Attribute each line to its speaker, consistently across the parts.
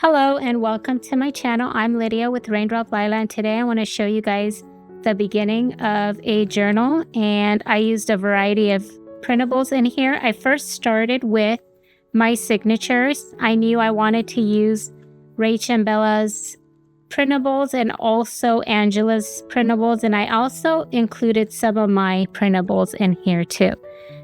Speaker 1: Hello and welcome to my channel. I'm Lydia with Raindrop, Lila, and today I want to show you guys the beginning of a journal, and I used a variety of printables in here. I first started with my signatures. I knew I wanted to use Rach and Bella's printables and also Angela's printables, and I also included some of my printables in here too.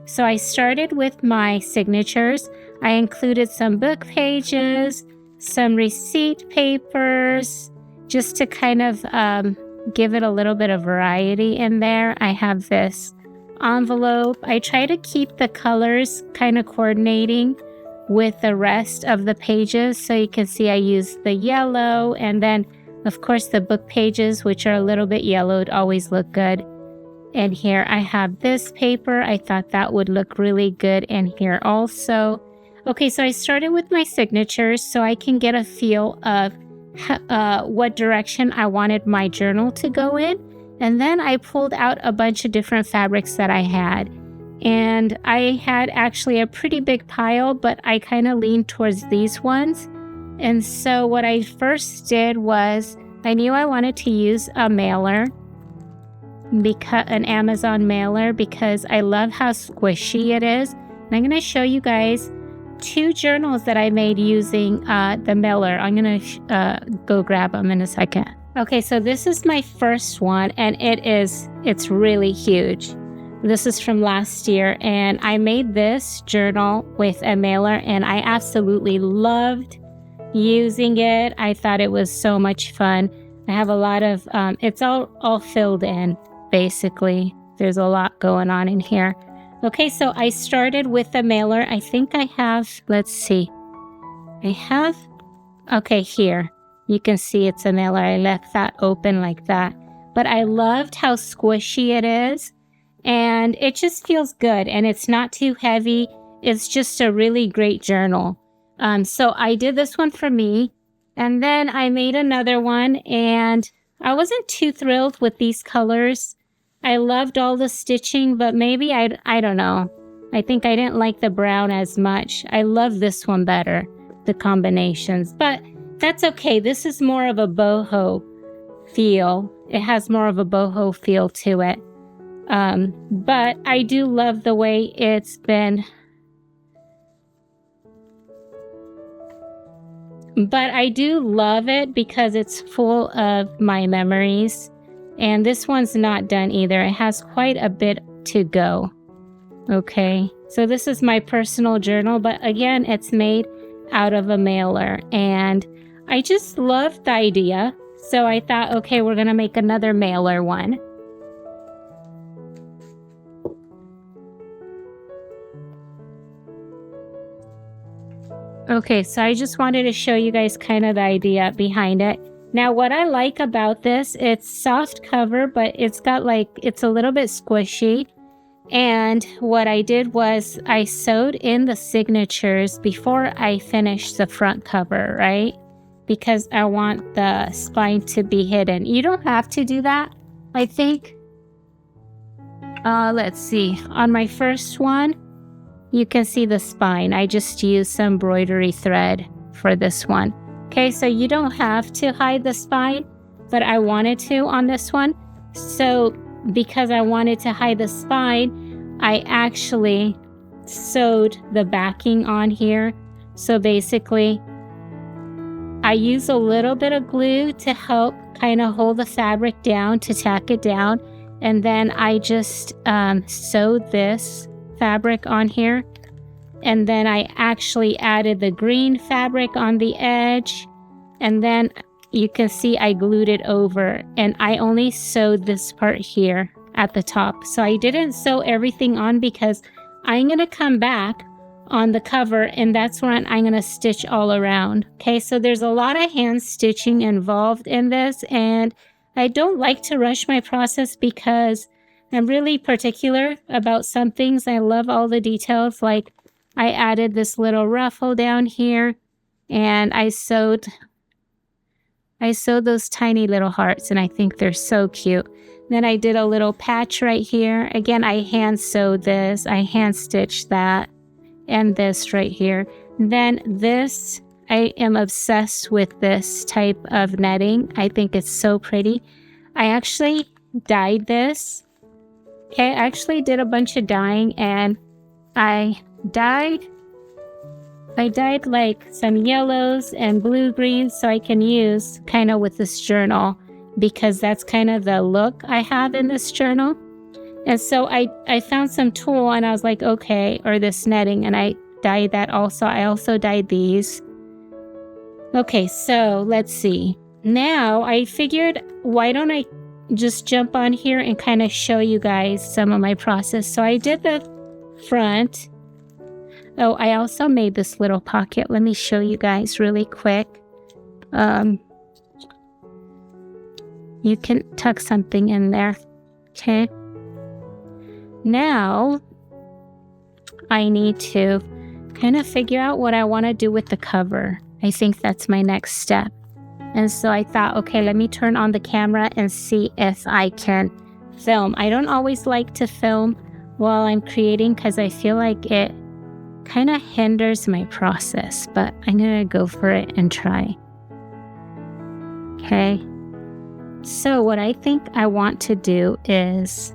Speaker 1: So I started with my signatures. I included some book pages, some receipt papers, just to kind of give it a little bit of variety in there. I have this envelope. I try to keep the colors kind of coordinating with the rest of the pages. So you can see I use the yellow, and then of course the book pages, which are a little bit yellowed, always look good. And here I have this paper. I thought that would look really good in here also. Okay, so I started with my signatures so I can get a feel of what direction I wanted my journal to go in. And then I pulled out a bunch of different fabrics that I had. And I had actually a pretty big pile, but I kind of leaned towards these ones. And so what I first did was I knew I wanted to use a mailer, an Amazon mailer, because I love how squishy it is. And I'm going to show you guys two journals that I made using the mailer. I'm going to go grab them in a second. Okay, so this is my first one, and it's really huge. This is from last year, and I made this journal with a mailer, and I absolutely loved using it. I thought it was so much fun. I have a lot of, it's all filled in, basically. There's a lot going on in here. Okay, so I started with the mailer. I think I have, let's see. Okay, here. You can see it's a mailer. I left that open like that. But I loved how squishy it is. And it just feels good. And it's not too heavy. It's just a really great journal. So I did this one for me. And then I made another one. And I wasn't too thrilled with these colors. I loved all the stitching, but maybe I don't know. I think I didn't like the brown as much. I love this one better, the combinations, but that's okay. This is more of a boho feel. It has more of a boho feel to it. But I do love the way it's been. But I do love it because it's full of my memories. And this one's not done either. It has quite a bit to go. Okay, so this is my personal journal, but again, it's made out of a mailer. And I just loved the idea. So I thought, okay, we're going to make another mailer one. Okay, so I just wanted to show you guys kind of the idea behind it. Now, what I like about this, it's soft cover, but it's a little bit squishy. And what I did was I sewed in the signatures before I finished the front cover, right? Because I want the spine to be hidden. You don't have to do that, I think. Let's see. On my first one, you can see the spine. I just used some embroidery thread for this one. Okay, so you don't have to hide the spine, but I wanted to on this one. So because I wanted to hide the spine, I actually sewed the backing on here. So basically, I use a little bit of glue to help kind of hold the fabric down, to tack it down. And then I just sewed this fabric on here. And then I actually added the green fabric on the edge. And then you can see I glued it over. And I only sewed this part here at the top. So I didn't sew everything on because I'm going to come back on the cover. And that's when I'm going to stitch all around. Okay, so there's a lot of hand stitching involved in this. And I don't like to rush my process because I'm really particular about some things. I love all the details, like I added this little ruffle down here, and I sewed those tiny little hearts, and I think they're so cute. Then I did a little patch right here. Again, I hand sewed this, I hand stitched that, and this right here. Then this I am obsessed with this type of netting. I think it's so pretty. I actually dyed this. Okay, I actually did a bunch of dyeing, and I dyed like some yellows and blue greens so I can use kind of with this journal, because that's kind of the look I have in this journal. And so I found some tulle and I was like, okay, or this netting, and I dyed that also. I also dyed these. Okay, so let's see. Now I figured, why don't I just jump on here and kind of show you guys some of my process. So I did the front. Oh, I also made this little pocket. Let me show you guys really quick. You can tuck something in there. Okay. Now I need to kind of figure out what I want to do with the cover. I think that's my next step. And so I thought, okay, let me turn on the camera and see if I can film. I don't always like to film while I'm creating because I feel like it kind of hinders my process, but I'm going to go for it and try. Okay. So what I think I want to do is,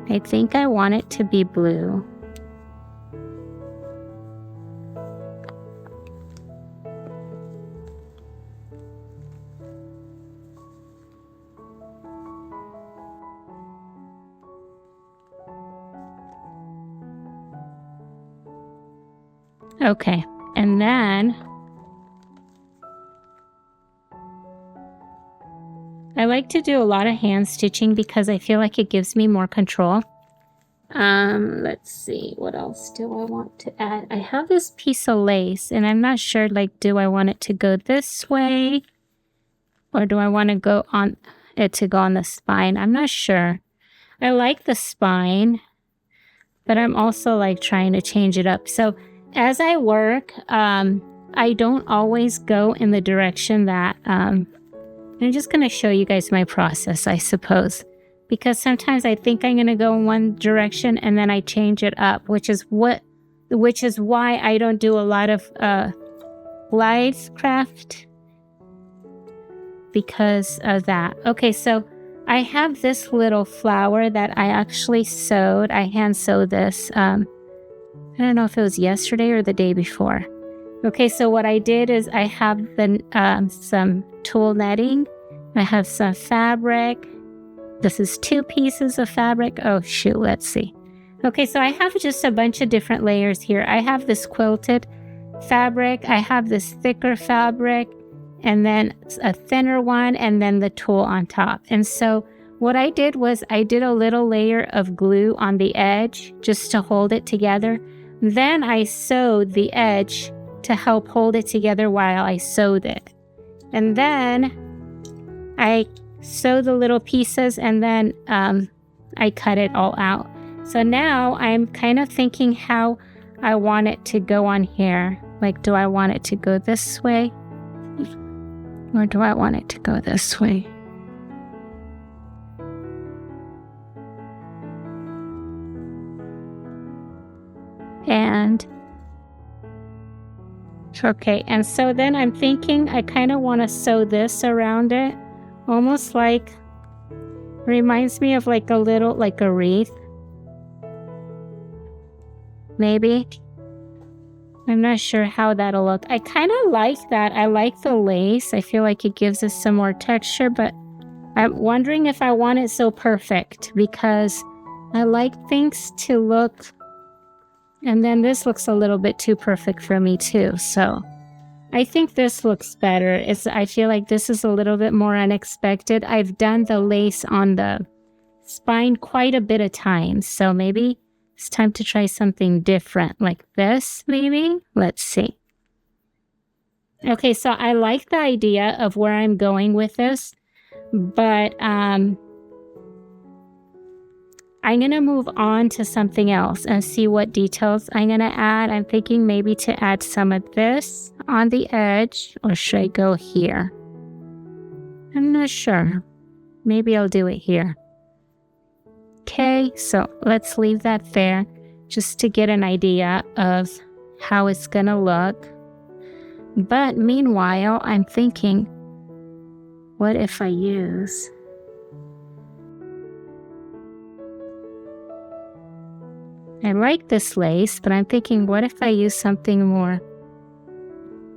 Speaker 1: I think I want it to be blue. Okay, and then I like to do a lot of hand stitching because I feel like it gives me more control. Let's see, what else do I want to add? I have this piece of lace and I'm not sure, like, do I want it to go this way or do I want to go on it to go on the spine? I'm not sure. I like the spine, but I'm also like trying to change it up. So as I work, I don't always go in the direction that, I'm just going to show you guys my process, I suppose, because sometimes I think I'm going to go in one direction and then I change it up, which is why I don't do a lot of live craft, because of that. Okay, so I have this little flower that I actually sewed. I hand sewed this. I don't know if it was yesterday or the day before. Okay, so what I did is I have some tulle netting. I have some fabric. This is 2 pieces of fabric. Oh, shoot, let's see. Okay, so I have just a bunch of different layers here. I have this quilted fabric. I have this thicker fabric, and then a thinner one, and then the tulle on top. And so what I did was I did a little layer of glue on the edge just to hold it together. Then I sewed the edge to help hold it together while I sewed it. And then I sewed the little pieces, and then I cut it all out. So now I'm kind of thinking how I want it to go on here. Like, do I want it to go this way? Or do I want it to go this way? And okay, and so then I'm thinking I kind of want to sew this around it, almost like, reminds me of like a little, like a wreath, maybe. I'm not sure how that'll look. I kind of like that. I like the lace. I feel like it gives us some more texture, but I'm wondering if I want it so perfect, because I like things to look. And then this looks a little bit too perfect for me too. So I think this looks better. I feel like this is a little bit more unexpected. I've done the lace on the spine quite a bit of times. So maybe it's time to try something different like this, maybe. Let's see. Okay, so I like the idea of where I'm going with this, but I'm going to move on to something else and see what details I'm going to add. I'm thinking maybe to add some of this on the edge, or should I go here? I'm not sure. Maybe I'll do it here. Okay, so let's leave that there. just to get an idea of how it's gonna look. But meanwhile, I'm thinking, what if I use I like this lace, but I'm thinking, what if I use something more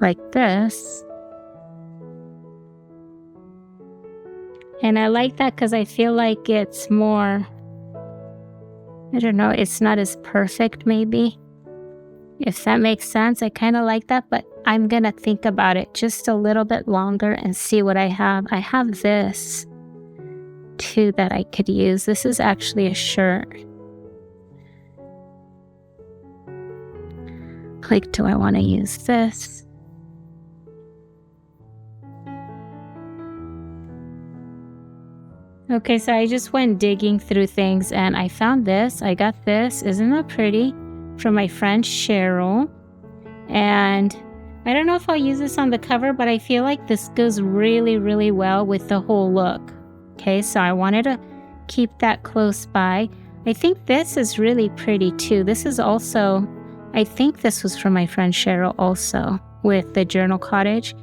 Speaker 1: like this? And I like that because I feel like it's more, I don't know, it's not as perfect maybe. If that makes sense, I kind of like that, but I'm going to think about it just a little bit longer and see what I have. I have this too that I could use. This is actually a shirt. Like, do I want to use this? Okay, so I just went digging through things and I found this. I got this. Isn't that pretty? From my friend Cheryl. And I don't know if I'll use this on the cover, but I feel like this goes really, really well with the whole look. Okay, so I wanted to keep that close by. I think this is really pretty too. This is also, I think this was from my friend Cheryl also with the journal cottage.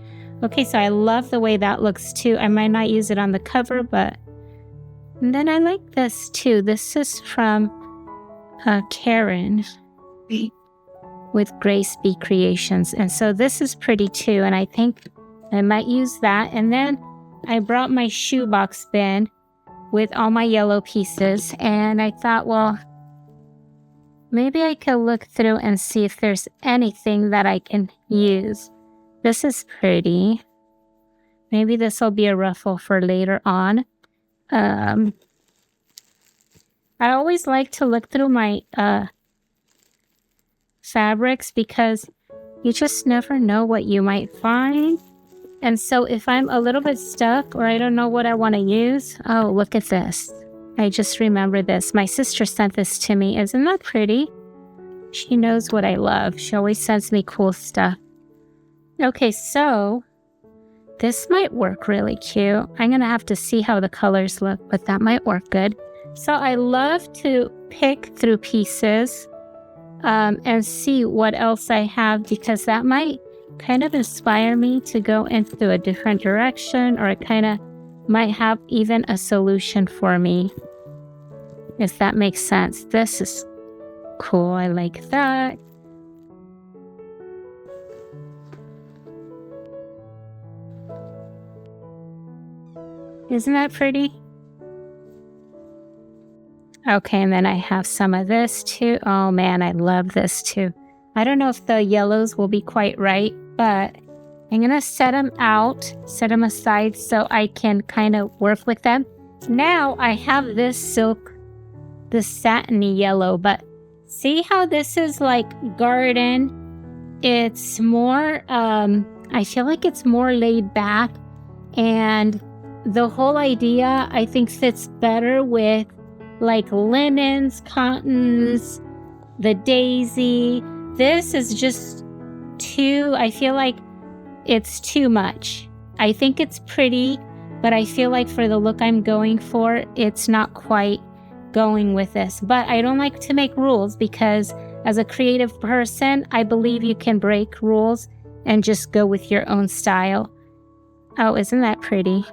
Speaker 1: Okay, so I love the way that looks too. I might not use it on the cover, but and then I like this too. This is from Karen with Grace B Creations. And so this is pretty too. And I think I might use that. And then I brought my shoebox bin with all my yellow pieces. And I thought, well, maybe I could look through and see if there's anything that I can use. This is pretty. Maybe this will be a ruffle for later on. I always like to look through my fabrics because you just never know what you might find. And so if I'm a little bit stuck or I don't know what I want to use, oh, look at this. I just remember this. My sister sent this to me. Isn't that pretty? She knows what I love. She always sends me cool stuff. Okay, so this might work really cute. I'm going to have to see how the colors look, but that might work good. So I love to pick through pieces and see what else I have because that might kind of inspire me to go into a different direction, or it kind of might have even a solution for me, if that makes sense. This is cool. I like that. Isn't that pretty? Okay, and then I have some of this too. Oh man, I love this too. I don't know if the yellows will be quite right, but I'm gonna set them aside so I can kind of work with them. Now I have this silk, this satiny yellow, but see how this is like garden? It's more, I feel like it's more laid back, and the whole idea I think fits better with like linens, cottons, the daisy. This is just too, I feel like it's too much. I think it's pretty, but I feel like for the look I'm going for, it's not quite going with this. But I don't like to make rules because as a creative person, I believe you can break rules and just go with your own style. Oh, isn't that pretty?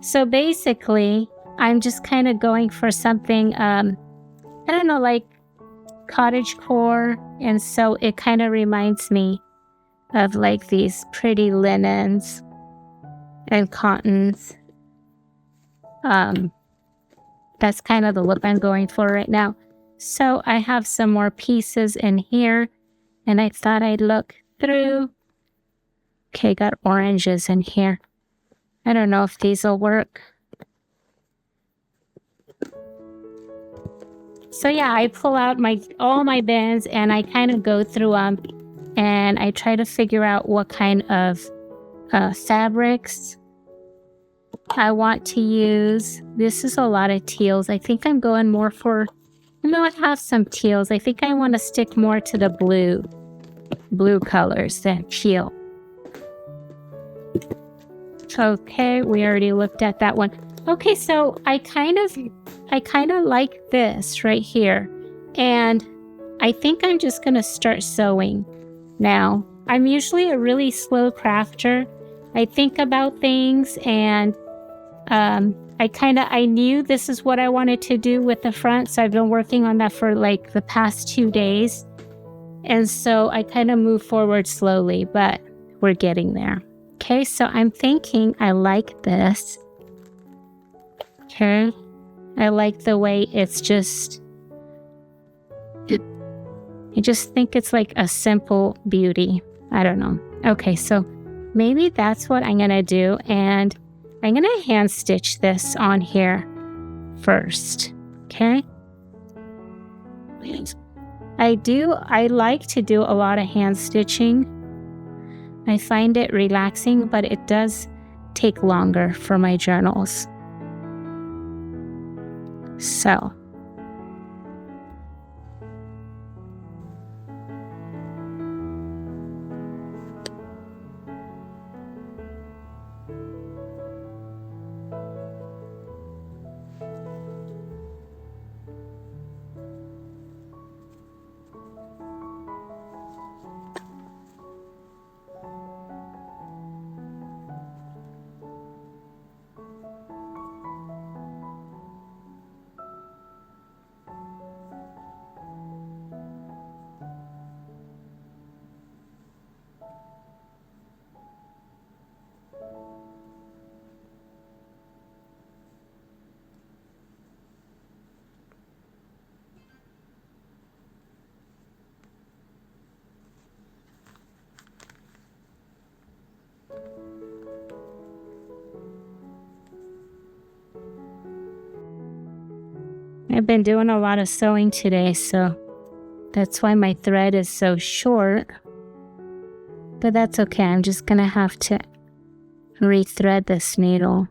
Speaker 1: So basically, I'm just kind of going for something, I don't know, like cottagecore. And so it kind of reminds me of like these pretty linens and cottons. That's kind of the look I'm going for right now. So I have some more pieces in here and I thought I'd look through. Okay, got oranges in here. I don't know if these will work. So yeah, I pull out all my bins and I kind of go through them and I try to figure out what kind of fabrics I want to use. This is a lot of teals. I think I'm going more for, I have some teals. I think I want to stick more to the blue colors than teal. Okay, we already looked at that one. Okay, so I kind of like this right here. And I think I'm just going to start sewing now. I'm usually a really slow crafter. I think about things, and I knew this is what I wanted to do with the front, so I've been working on that for like the past 2 days. And so I kind of move forward slowly, but we're getting there. Okay, so I'm thinking I like this. Okay, I like the way it's just, I just think it's like a simple beauty. I don't know. Okay, so maybe that's what I'm gonna do, and I'm gonna hand stitch this on here first. Okay. I like to do a lot of hand stitching. I find it relaxing, but it does take longer for my journals. So. I've been doing a lot of sewing today, so that's why my thread is so short. But that's okay, I'm just gonna have to rethread this needle.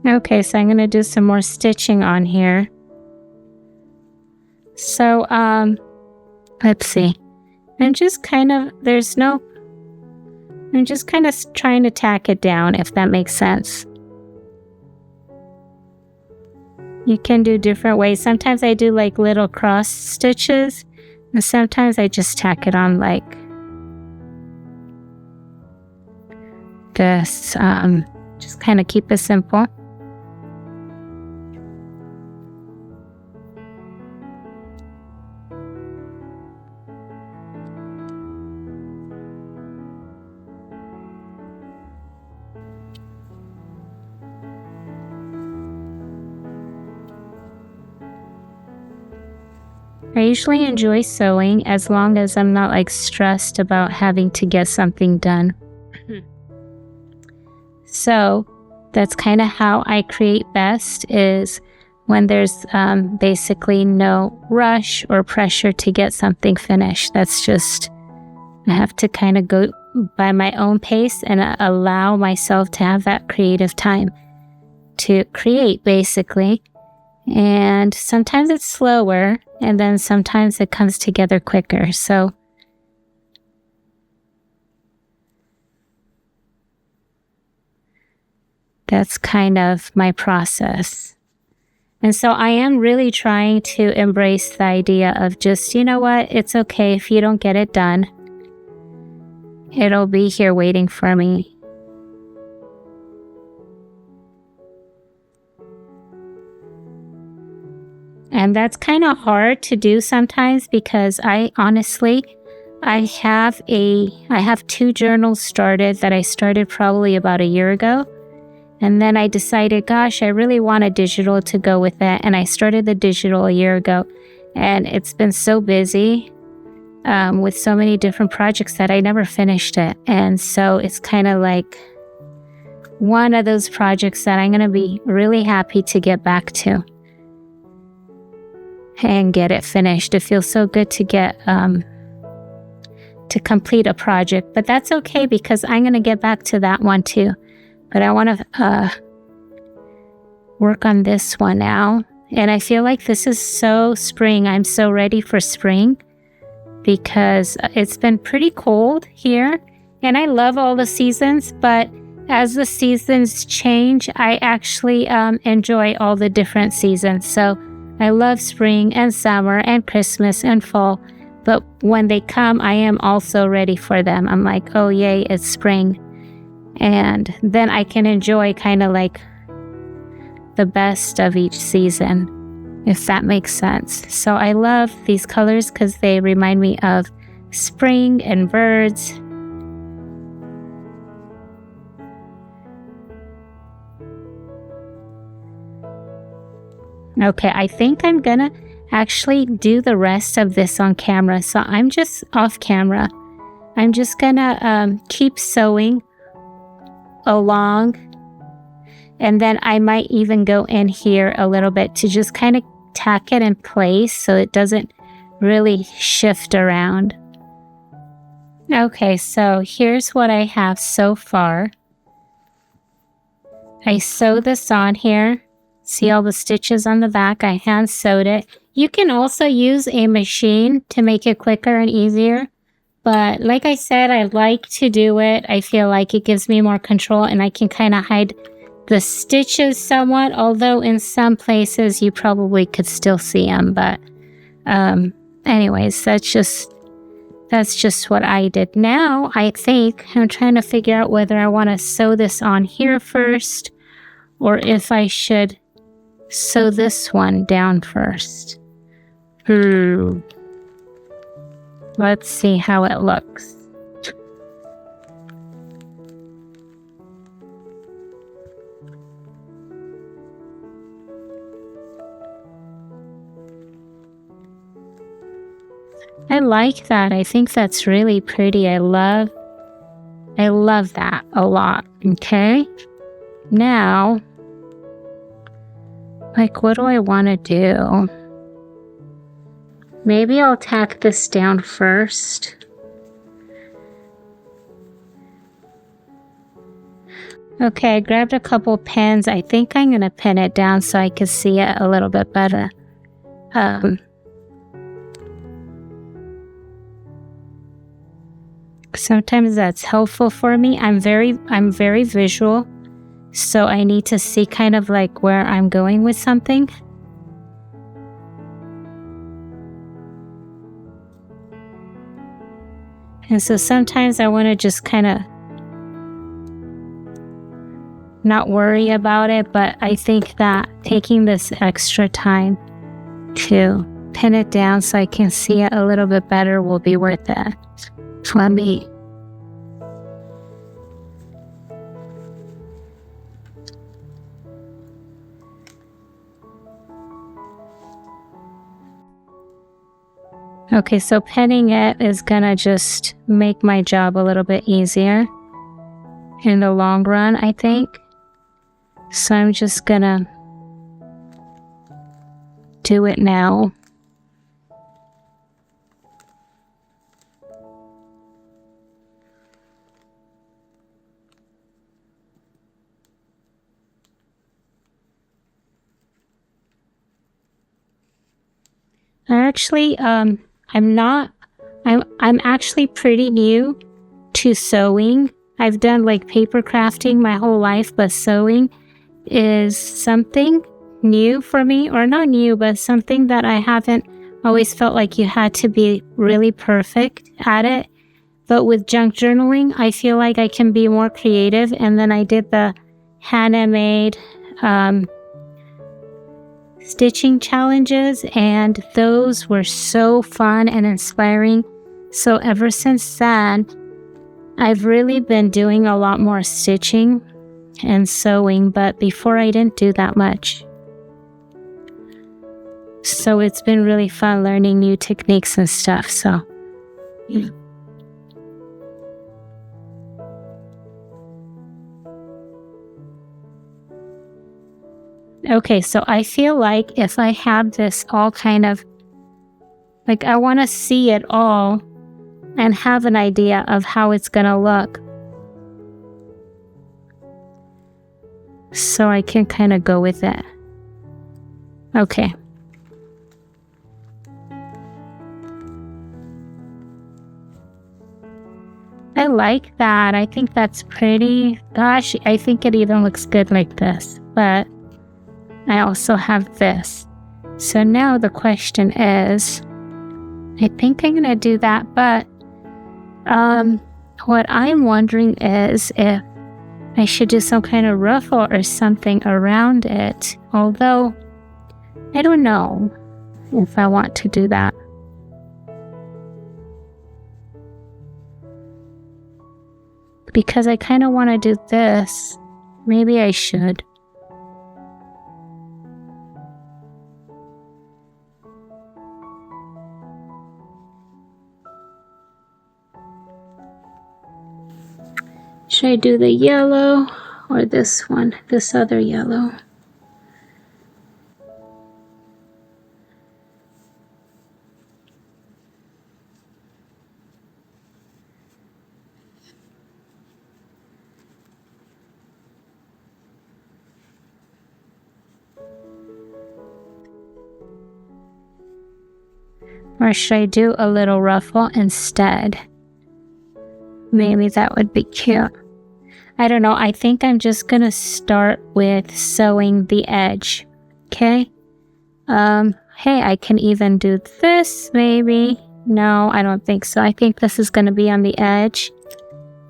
Speaker 1: Okay, so I'm going to do some more stitching on here. So, let's see. I'm just kind of trying to tack it down, if that makes sense. You can do different ways. Sometimes I do like little cross stitches, and sometimes I just tack it on like this. Just kind of keep it simple. I usually enjoy sewing as long as I'm not like stressed about having to get something done. So that's kind of how I create best, is when there's basically no rush or pressure to get something finished. That's just, I have to kind of go by my own pace and allow myself to have that creative time to create, basically. And sometimes it's slower, and then sometimes it comes together quicker. So that's kind of my process. And so I am really trying to embrace the idea of just, you know what, it's okay if you don't get it done. It'll be here waiting for me. And that's kind of hard to do sometimes, because I have 2 journals started that I started probably about a year ago. And then I decided, gosh, I really want a digital to go with that. And I started the digital a year ago. And it's been so busy with so many different projects that I never finished it. And so it's kind of like one of those projects that I'm going to be really happy to get back to. and get it finished. It feels so good to get to complete a project, but that's okay because I'm going to get back to that one too. But I want to work on this one now. And I feel like this is so spring. I'm so ready for spring because it's been pretty cold here. And I love all the seasons, but as the seasons change, I actually enjoy all the different seasons. So I love spring and summer and Christmas and fall. But when they come, I am also ready for them. I'm like, oh yay, it's spring. And then I can enjoy kind of like the best of each season, if that makes sense. So I love these colors because they remind me of spring and birds. Okay, I think I'm gonna actually do the rest of this on camera. So I'm just off camera. I'm just gonna keep sewing along. And then I might even go in here a little bit to just kind of tack it in place so it doesn't really shift around. Okay, so here's what I have so far. I sewed this on here. See all the stitches on the back? I hand sewed it. You can also use a machine to make it quicker and easier. But like I said, I like to do it. I feel like it gives me more control and I can kind of hide the stitches somewhat, although in some places you probably could still see them. But anyways, that's just what I did. Now I think I'm trying to figure out whether I want to sew this on here first or if I should sew this one down first. Let's see how it looks. I like that. I think that's really pretty. I love that a lot. Okay. Now, like, what do I want to do? Maybe I'll tack this down first. Okay, I grabbed a couple pins. I think I'm going to pin it down so I can see it a little bit better. Sometimes that's helpful for me. I'm very visual, so I need to see kind of like where I'm going with something. And so sometimes I want to just kind of not worry about it, but I think that taking this extra time to pin it down so I can see it a little bit better will be worth it. Let me Okay, so pinning it is gonna just make my job a little bit easier in the long run, I think. So I'm just gonna do it now. I'm actually pretty new to sewing. I've done like paper crafting my whole life, but sewing is something new for me, or not new, but something that I haven't always felt like you had to be really perfect at it. But with junk journaling, I feel like I can be more creative. And then I did the handmade stitching challenges, and those were so fun and inspiring. So ever since then, I've really been doing a lot more stitching and sewing, but before I didn't do that much. So it's been really fun learning new techniques and stuff. So yeah. Okay, so I feel like if I have this all kind of, like I want to see it all and have an idea of how it's going to look. So I can kind of go with it. Okay. I like that. I think that's pretty. Gosh, I think it even looks good like this. But I also have this. So now the question is, I think I'm going to do that. But what I'm wondering is if I should do some kind of ruffle or something around it. Although, I don't know if I want to do that. Because I kind of want to do this. Maybe I should. Should I do the yellow or this one? This other yellow? Or should I do a little ruffle instead? Maybe that would be cute. I don't know. I think I'm just going to start with sewing the edge. Okay? Hey, I can even do this maybe. No, I don't think so. I think this is going to be on the edge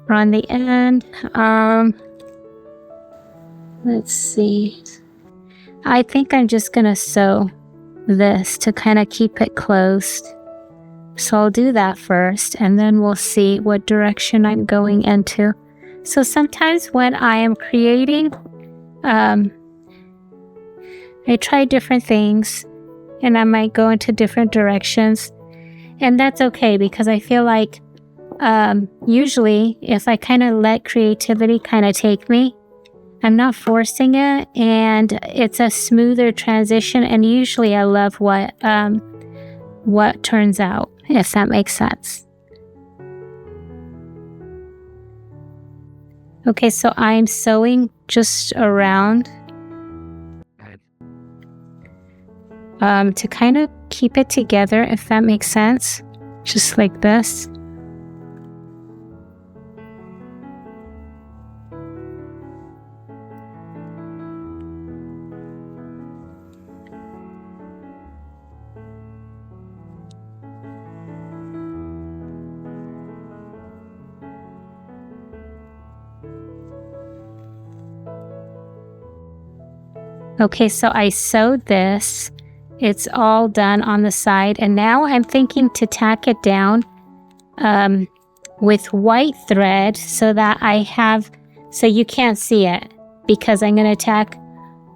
Speaker 1: or on the end. Let's see. I think I'm just going to sew this to kind of keep it closed. So I'll do that first and then we'll see what direction I'm going into. So sometimes when I am creating, I try different things and I might go into different directions, and that's okay because I feel like usually if I kind of let creativity kind of take me, I'm not forcing it and it's a smoother transition, and usually I love what turns out, if that makes sense. Okay, so I'm sewing just around to kind of keep it together, if that makes sense, just like this. Okay, so I sewed this. It's all done on the side, and now I'm thinking to tack it down with white thread so that I have, so you can't see it, because I'm going to tack,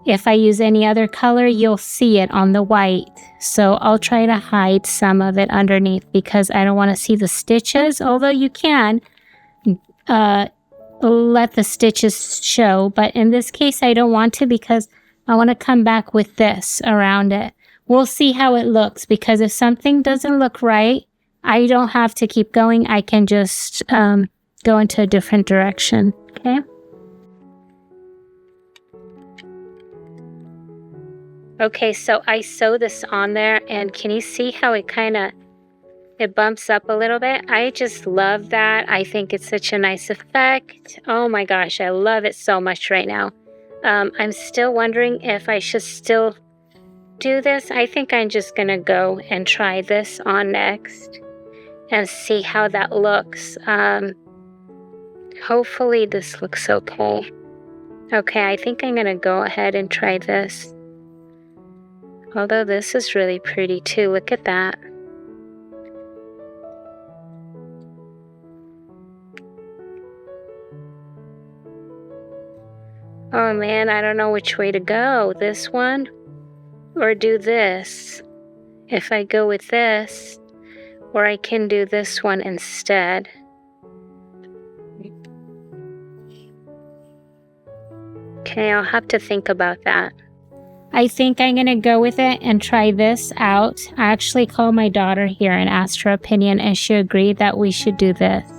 Speaker 1: if I use any other color, you'll see it on the white. So I'll try to hide some of it underneath because I don't want to see the stitches, although you can let the stitches show. But in this case, I don't want to because I want to come back with this around it. We'll see how it looks, because if something doesn't look right, I don't have to keep going. I can just go into a different direction, okay? Okay, so I sew this on there, and can you see how it kind of, it bumps up a little bit? I just love that. I think it's such a nice effect. Oh my gosh, I love it so much right now. I'm still wondering if I should still do this. I think I'm just gonna go and try this on next and see how that looks. Hopefully this looks okay. Okay, I think I'm gonna go ahead and try this. Although this is really pretty too. Look at that. Oh man, I don't know which way to go. This one or do this. If I go with this, or I can do this one instead. Okay, I'll have to think about that. I think I'm going to go with it and try this out. I actually called my daughter here and asked her opinion, and she agreed that we should do this.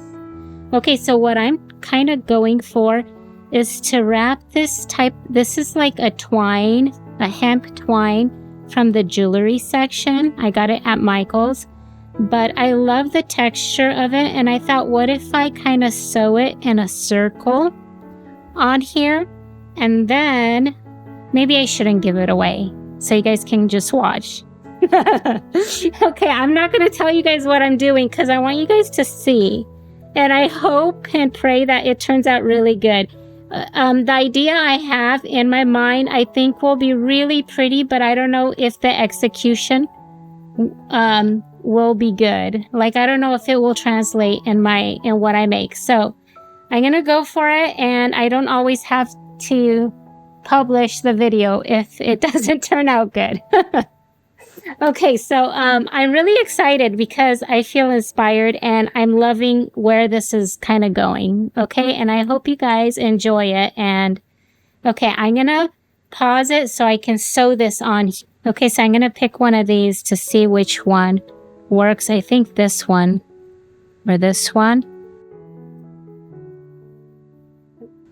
Speaker 1: Okay, so what I'm kind of going for is to wrap this type. This is like a twine, a hemp twine from the jewelry section. I got it at Michael's, but I love the texture of it, and I thought, what if I kind of sew it in a circle on here, and then maybe I shouldn't give it away so you guys can just watch. Okay, I'm not going to tell you guys what I'm doing because I want you guys to see, and I hope and pray that it turns out really good. The idea I have in my mind, I think will be really pretty, but I don't know if the execution will be good. Like, I don't know if it will translate in what I make. So I'm going to go for it, and I don't always have to publish the video if it doesn't turn out good. Okay, so I'm really excited because I feel inspired and I'm loving where this is kind of going. Okay, and I hope you guys enjoy it. And okay, I'm gonna pause it so I can sew this on. Okay, so I'm gonna pick one of these to see which one works. I think this one or this one.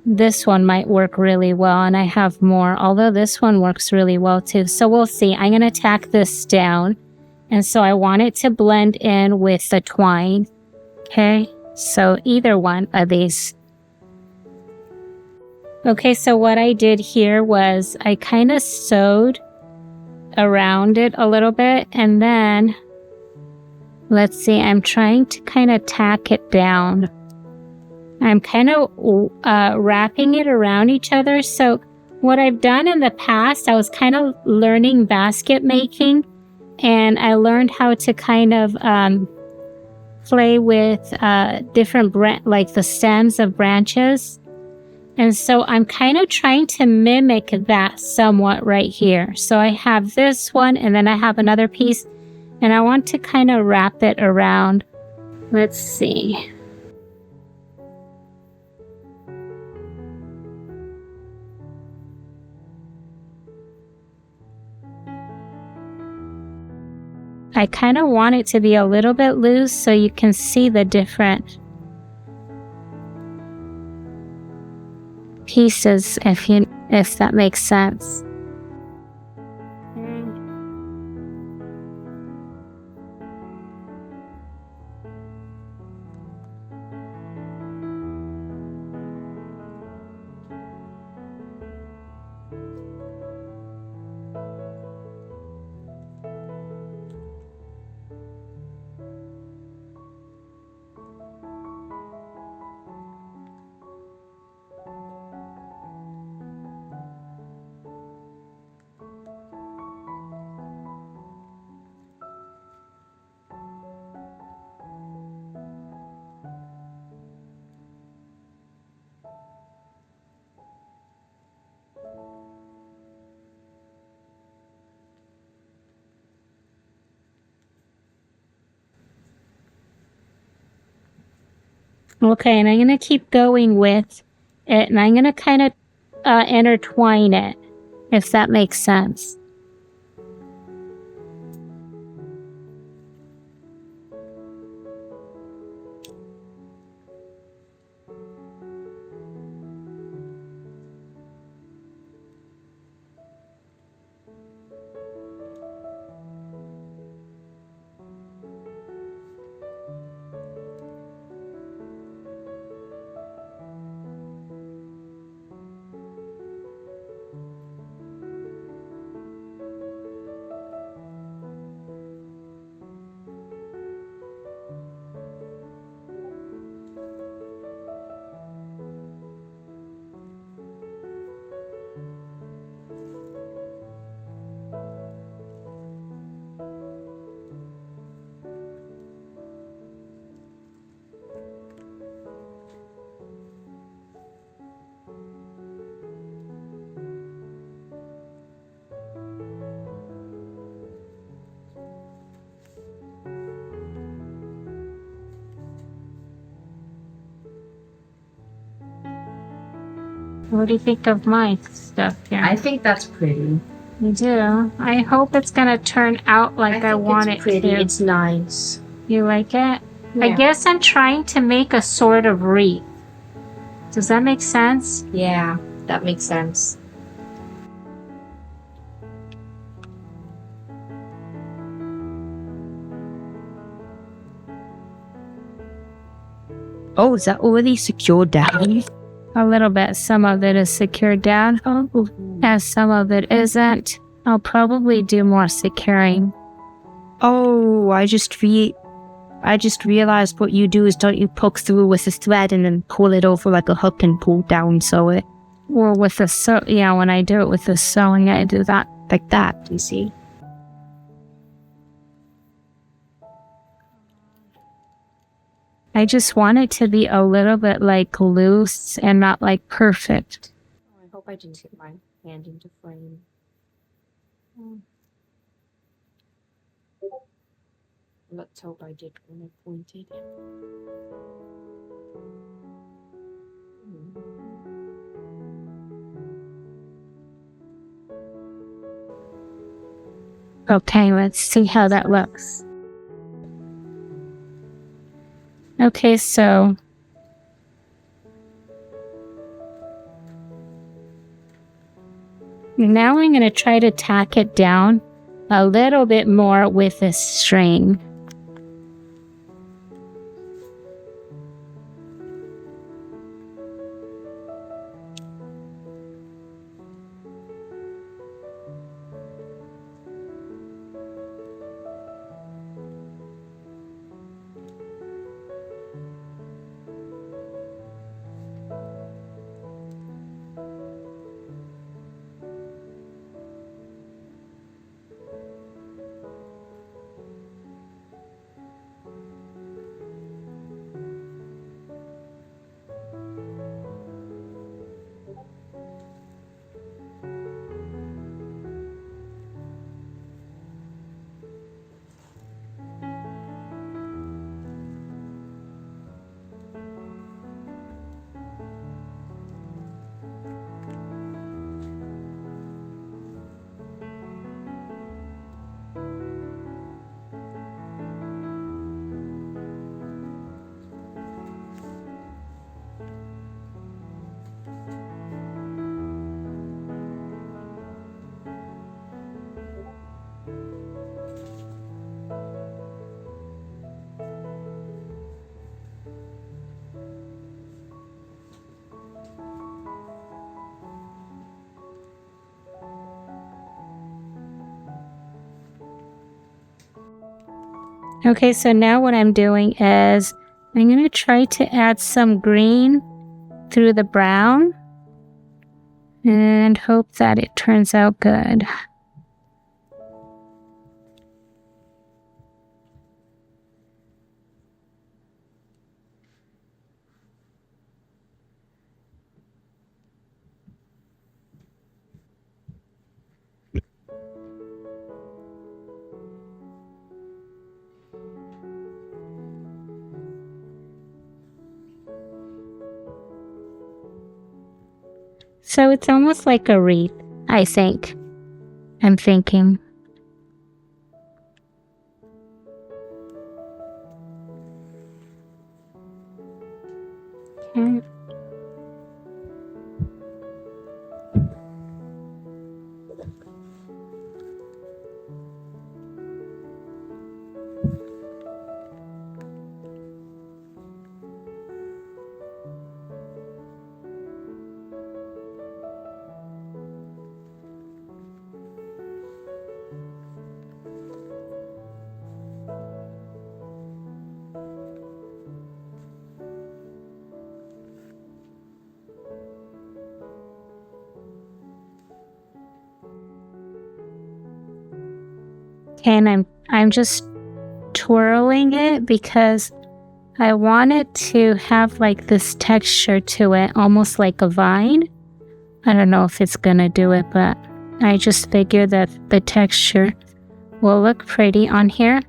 Speaker 1: This one might work really well, and I have more, although this one works really well too. So we'll see. I'm going to tack this down, and so I want it to blend in with the twine. Okay, so either one of these. Okay, so what I did here was I kind of sewed around it a little bit, and then let's see, I'm trying to kind of tack it down. I'm kind of wrapping it around each other. So what I've done in the past, I was kind of learning basket making, and I learned how to kind of play with different like the stems of branches. And so I'm kind of trying to mimic that somewhat right here. So I have this one, and then I have another piece, and I want to kind of wrap it around. Let's see. I kind of want it to be a little bit loose so you can see the different pieces, if that makes sense. Okay, and I'm going to keep going with it, and I'm going to kind of intertwine it, if that makes sense. What do you think of my stuff here?
Speaker 2: I think that's pretty.
Speaker 1: You do. I hope it's gonna turn out like I want it
Speaker 2: pretty.
Speaker 1: to.
Speaker 2: It's nice.
Speaker 1: You like it?
Speaker 2: Yeah.
Speaker 1: I guess I'm trying to make a sort of wreath. Does that make sense?
Speaker 2: Yeah, that makes sense. Oh, is that already secured down?
Speaker 1: A little bit. Some of it is secured down. Oh, and some of it isn't. I'll probably do more securing.
Speaker 2: Oh, I just realized what you do is don't you poke through with a thread and then pull it over like a hook and pull down sew it.
Speaker 1: Or with the yeah, when I do it with the sewing, I do that.
Speaker 2: Like that, you see?
Speaker 1: I just want it to be a little bit like loose and not like perfect.
Speaker 2: Oh, I hope I didn't hit my hand into frame. Let's hope I did when I pointed.
Speaker 1: Okay, let's see how that looks. Okay, so now I'm going to try to tack it down a little bit more with this string. Okay, so now what I'm doing is I'm going to try to add some green through the brown and hope that it turns out good. So it's almost like a wreath, I think. I'm thinking. Okay. And I'm just twirling it because I want it to have like this texture to it, almost like a vine. I don't know if it's gonna do it, but I just figure that the texture will look pretty on here.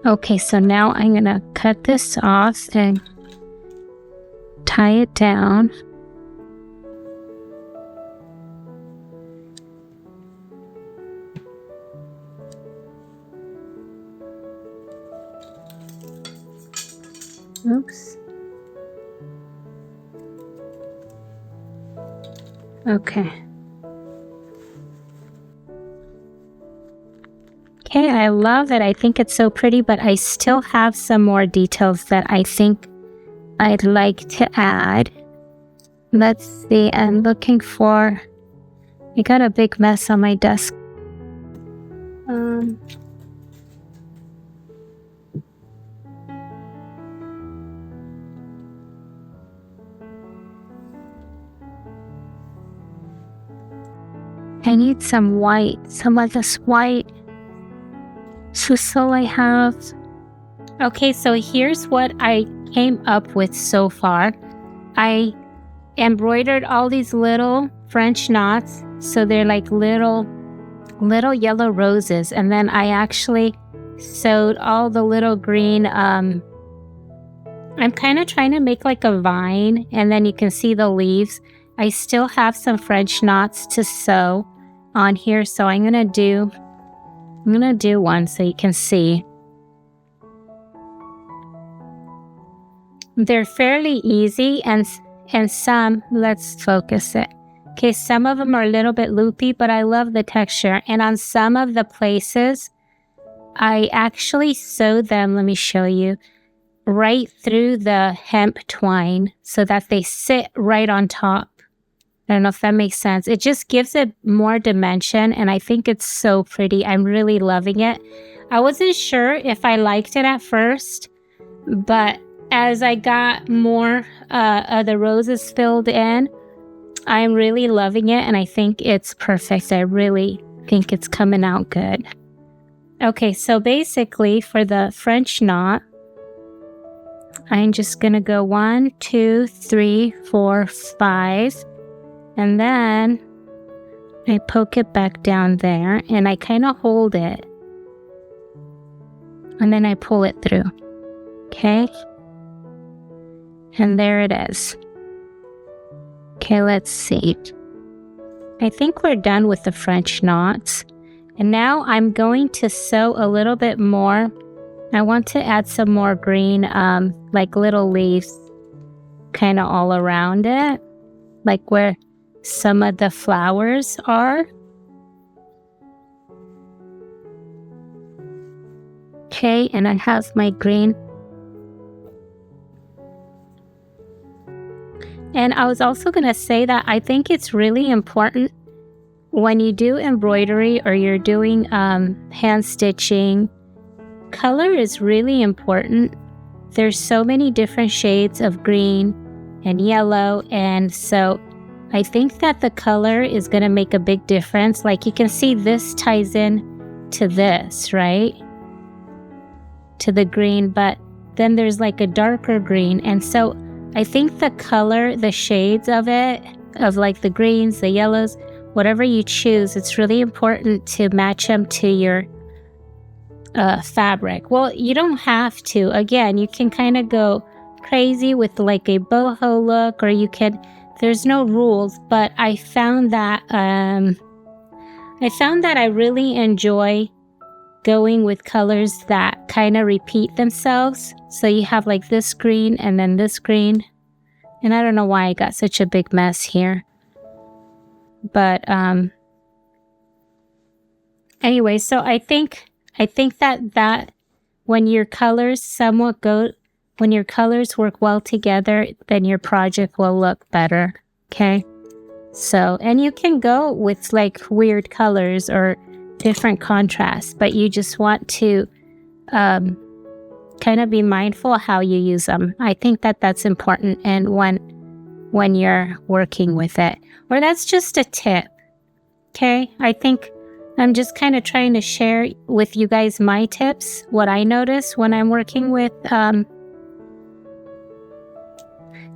Speaker 1: Okay, so now I'm gonna cut this off and tie it down. Oops. Okay. Okay, I love it. I think it's so pretty, but I still have some more details that I think I'd like to add. Let's see, I'm looking for... I got a big mess on my desk. I need some white, some of this white. So I have... Okay, so here's what I came up with so far. I embroidered all these little French knots, so they're like little yellow roses, and then I actually sewed all the little green... I'm kind of trying to make like a vine, and then you can see the leaves. I still have some French knots to sew on here, so I'm gonna do one so you can see. They're fairly easy, and some, let's focus it. Okay, some of them are a little bit loopy, but I love the texture. And on some of the places, I actually sewed them, let me show you, right through the hemp twine so that they sit right on top. I don't know if that makes sense. It just gives it more dimension, and I think it's so pretty. I'm really loving it. I wasn't sure if I liked it at first, but as I got more of the roses filled in, I'm really loving it, and I think it's perfect. I really think it's coming out good. Okay, so basically for the French knot, I'm just gonna go 1, 2, 3, 4, 5. And then I poke it back down there, and I kind of hold it. And then I pull it through. Okay? And there it is. Okay, let's see. I think we're done with the French knots. And now I'm going to sew a little bit more. I want to add some more green, like little leaves kind of all around it. Like where some of the flowers are. Okay, and I have my green. And I was also going to say that I think it's really important when you do embroidery or you're doing hand stitching, color is really important. There's so many different shades of green and yellow, and so I think that the color is going to make a big difference. Like you can see this ties in to this, right? To the green, but then there's like a darker green. And so I think the color, the shades of it, of like the greens, the yellows, whatever you choose, it's really important to match them to your fabric. Well, you don't have to. Again, you can kind of go crazy with like a boho look, or you can... There's no rules, but I found that I really enjoy going with colors that kind of repeat themselves. So you have like this green and then this green. And I don't know why I got such a big mess here. But anyway, so I think that when your colors when your colors work well together, then your project will look better, okay? So, and you can go with like weird colors or different contrasts, but you just want to kind of be mindful of how you use them. I think that that's important, and when you're working with it. Or that's just a tip, okay? I think I'm just kind of trying to share with you guys my tips, what I notice when I'm working with...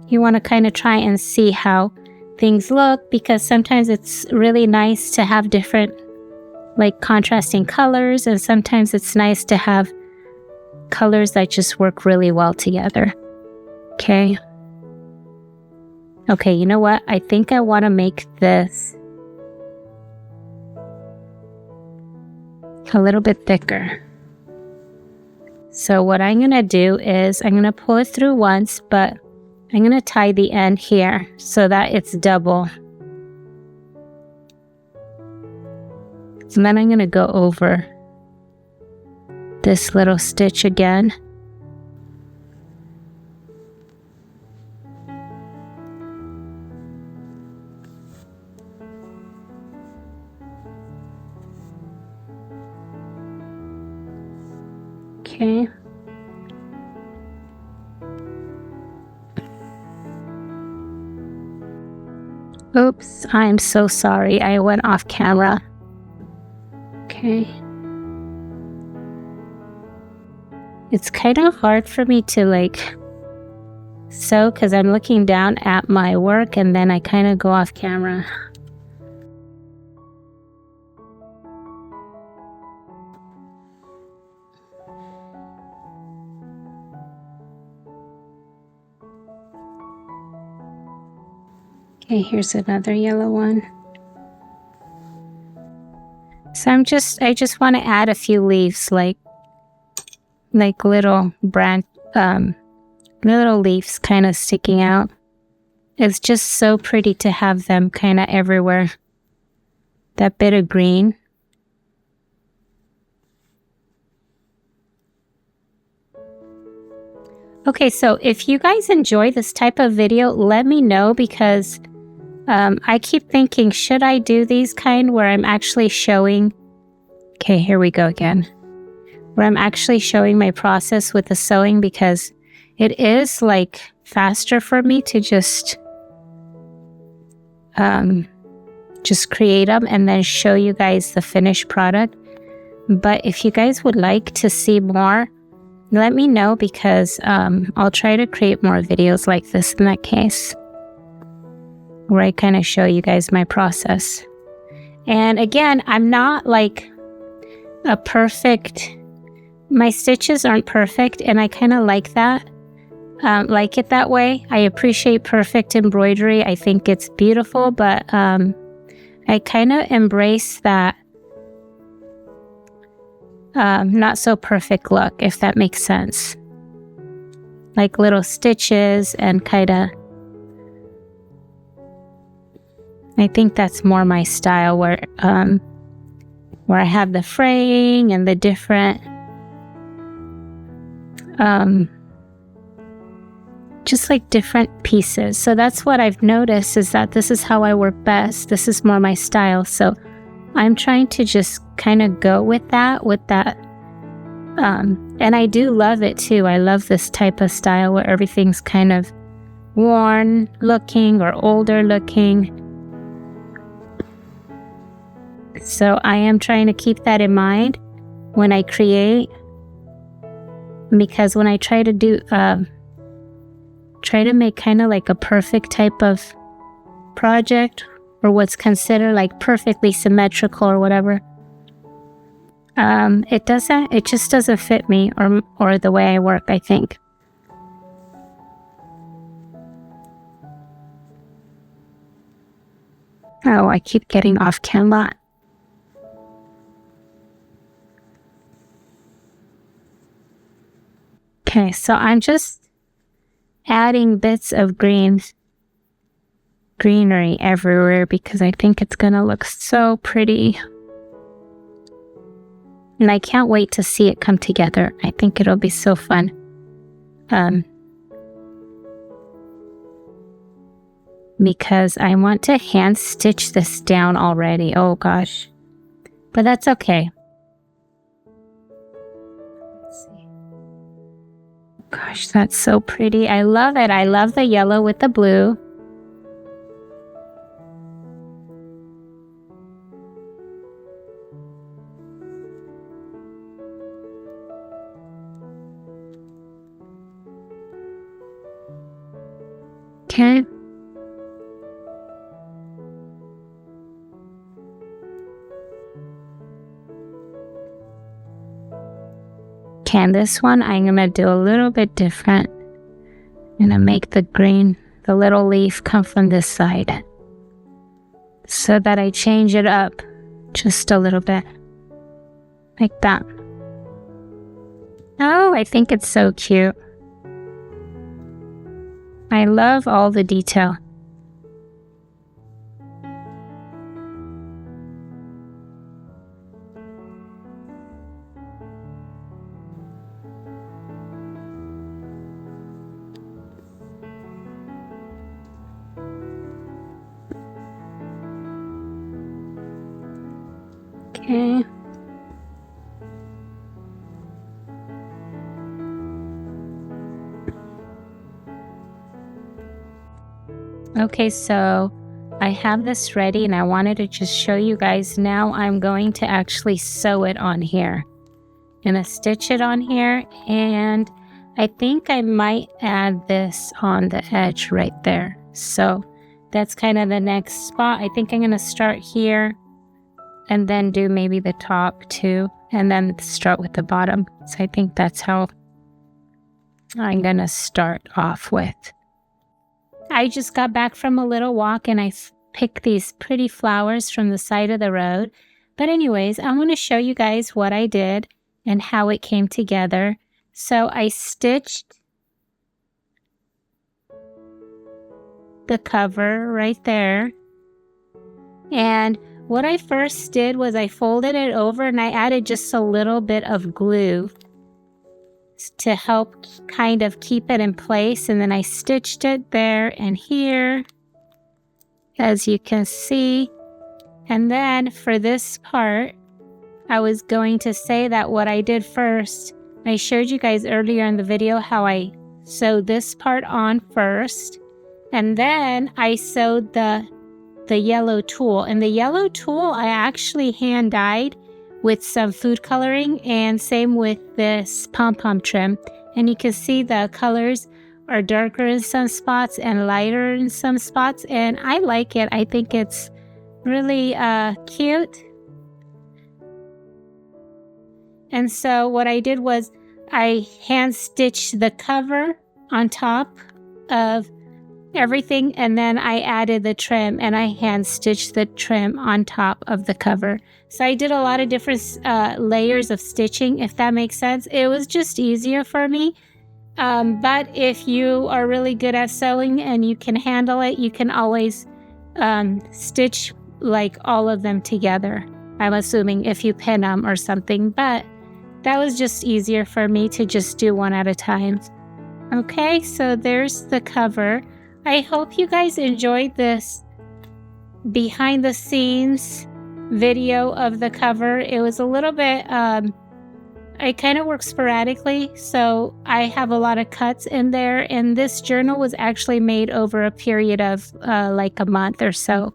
Speaker 1: You want to kind of try and see how things look, because sometimes it's really nice to have different like contrasting colors, and sometimes it's nice to have colors that just work really well together. Okay. Okay, you know what? I think I want to make this a little bit thicker. So what I'm going to do is I'm going to pull it through once, but I'm going to tie the end here so that it's double. And then I'm going to go over this little stitch again. Okay. Oops, I'm so sorry. I went off camera. Okay. It's kind of hard for me to like sew because I'm looking down at my work and then I kind of go off camera. Okay, here's another yellow one. So I just want to add a few leaves, like little branch, little leaves kind of sticking out. It's just so pretty to have them kind of everywhere. That bit of green. Okay, so if you guys enjoy this type of video, let me know because I keep thinking, should I do these kind where I'm actually showing... Okay, here we go again. Where I'm actually showing my process with the sewing because it is like faster for me to just create them and then show you guys the finished product. But if you guys would like to see more, let me know because I'll try to create more videos like this in that case, where I kind of show you guys my process. And again, I'm not like a perfect... My stitches aren't perfect, and I kind of like that. Like it that way. I appreciate perfect embroidery. I think it's beautiful, but I kind of embrace that not so perfect look, if that makes sense. Like little stitches and kind of... I think that's more my style, where I have the fraying and the different just like different pieces. So that's what I've noticed, is that this is how I work best. This is more my style. So I'm trying to just kind of go with that, and I do love it too. I love this type of style where everything's kind of worn looking or older looking. So I am trying to keep that in mind when I create, because when I try to do try to make kind of like a perfect type of project, or what's considered like perfectly symmetrical or whatever, it just doesn't fit me or the way I work, I think. Oh, I keep getting off camera. Okay, so I'm just adding bits of greenery everywhere because I think it's gonna look so pretty. And I can't wait to see it come together. I think it'll be so fun. Because I want to hand stitch this down already. Oh gosh. But that's okay. Let's see. Gosh, that's so pretty. I love it. I love the yellow with the blue. Okay. Okay, and this one I'm going to do a little bit different. I'm going to make the green, the little leaf come from this side so that I change it up just a little bit, like that. Oh, I think it's so cute. I love all the detail. Okay. Okay, so I have this ready and I wanted to just show you guys. Now I'm going to actually sew it on here. I'm going to stitch it on here, and I think I might add this on the edge right there. So that's kind of the next spot. I think I'm going to start here and then do maybe the top too, and then start with the bottom. So I think that's how I'm going to start off with. I just got back from a little walk and I picked these pretty flowers from the side of the road. But anyways, I want to show you guys what I did and how it came together. So I stitched the cover right there. And what I first did was I folded it over and I added just a little bit of glue to help kind of keep it in place, and then I stitched it there and here, as you can see. And then for this part, I was going to say that what I did first, I showed you guys earlier in the video how I sewed this part on first, and then I sewed the yellow tulle. And the yellow tulle I actually hand dyed with some food coloring, and same with this pom-pom trim. And you can see the colors are darker in some spots and lighter in some spots, and I like it. I think it's really cute. And so what I did was I hand stitched the cover on top of everything, and then I added the trim and I hand stitched the trim on top of the cover. So I did a lot of different layers of stitching, if that makes sense. It was just easier for me. But if you are really good at sewing and you can handle it, you can always stitch like all of them together. I'm assuming if you pin them or something, but that was just easier for me to just do one at a time. Okay, so there's the cover. I hope you guys enjoyed this behind the scenes video of the cover. It was a little bit, I kind of work sporadically, so I have a lot of cuts in there, and this journal was actually made over a period of like a month or so.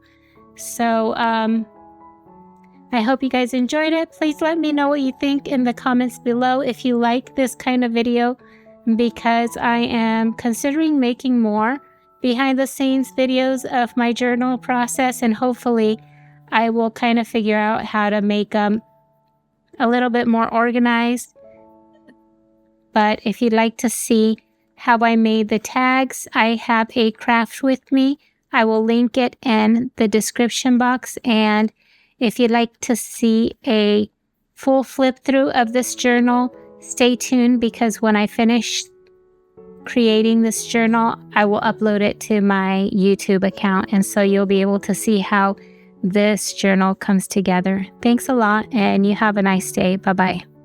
Speaker 1: So I hope you guys enjoyed it. Please let me know what you think in the comments below if you like this kind of video, because I am considering making more behind the scenes videos of my journal process, and hopefully I will kind of figure out how to make them a little bit more organized. But if you'd like to see how I made the tags, I have a craft with me. I will link it in the description box, and if you'd like to see a full flip through of this journal, stay tuned, because when I finish creating this journal, I will upload it to my YouTube account, and so you'll be able to see how this journal comes together. Thanks a lot, and you have a nice day. Bye-bye.